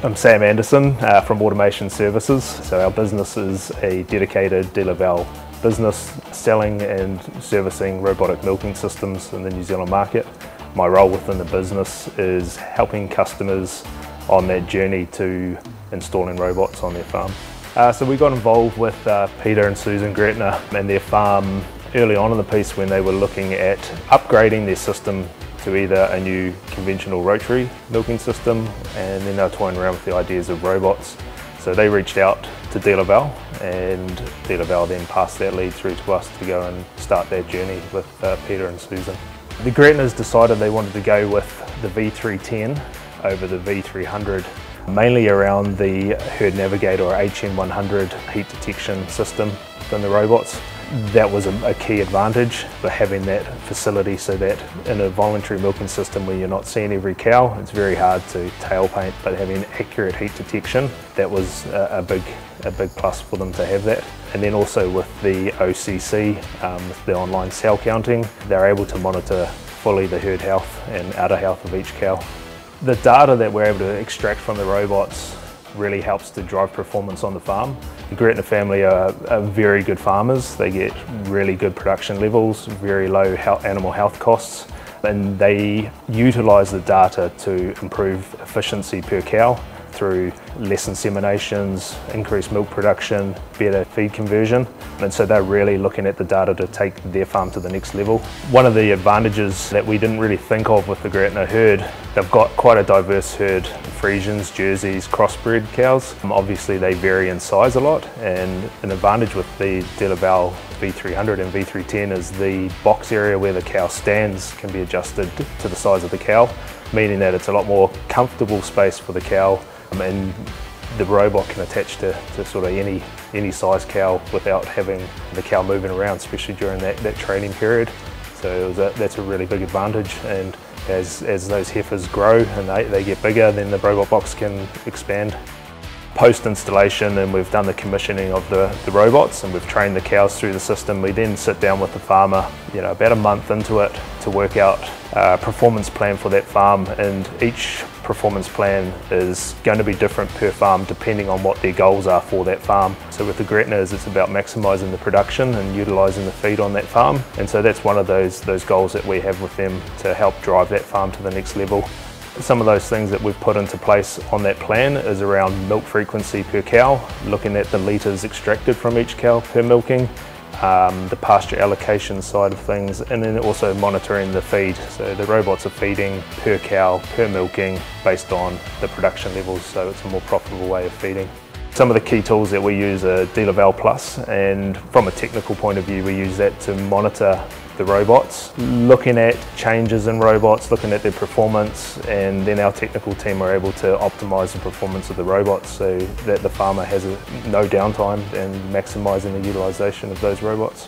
I'm Sam Anderson from Automation Services. So our business is a dedicated DeLaval business selling and servicing robotic milking systems in the New Zealand market. My role within the business is helping customers on that journey to installing robots on their farm. So we got involved with Peter and Susan Gretener and their farm early on in the piece when they were looking at upgrading their system to either a new conventional rotary milking system, and then they were toying around with the ideas of robots. So they reached out to DeLaval, and DeLaval then passed that lead through to us to go and start that journey with Peter and Susan. The Greteners decided they wanted to go with the V310 over the V300, mainly around the herd navigator or HM100 heat detection system within the robots. That was a key advantage for having that facility, so that in a voluntary milking system where you're not seeing every cow, it's very hard to tail paint, but having accurate heat detection, that was a big plus for them to have that. And then also with the OCC, with the online cell counting, they're able to monitor fully the herd health and udder health of each cow. The data that we're able to extract from the robots really helps to drive performance on the farm. The Gretener family are very good farmers. They get really good production levels, very low animal health costs, and they utilise the data to improve efficiency per cow through less inseminations, increased milk production, better feed conversion. And so they're really looking at the data to take their farm to the next level. One of the advantages that we didn't really think of with the Gretener herd, they've got quite a diverse herd, Friesians, Jerseys, crossbred cows. Obviously they vary in size a lot, and an advantage with the DeLaval V300 and V310 is the box area where the cow stands can be adjusted to the size of the cow, meaning that it's a lot more comfortable space for the cow, and the robot can attach to sort of any size cow without having the cow moving around, especially during that training period. So that's a really big advantage, and as those heifers grow and they get bigger, then the robot box can expand. Post-installation, and we've done the commissioning of the robots and we've trained the cows through the system, we then sit down with the farmer, about a month into it, to work out a performance plan for that farm, and each performance plan is going to be different per farm depending on what their goals are for that farm. So with the Greteners, it's about maximising the production and utilising the feed on that farm, and so that's one of those goals that we have with them to help drive that farm to the next level. Some of those things that we've put into place on that plan is around milk frequency per cow, looking at the litres extracted from each cow per milking, the pasture allocation side of things, and then also monitoring the feed. So the robots are feeding per cow, per milking, based on the production levels, so it's a more profitable way of feeding. Some of the key tools that we use are DeLaval Plus, and from a technical point of view, we use that to monitor the robots, looking at changes in robots, looking at their performance, and then our technical team are able to optimise the performance of the robots so that the farmer has no downtime, and maximising the utilisation of those robots.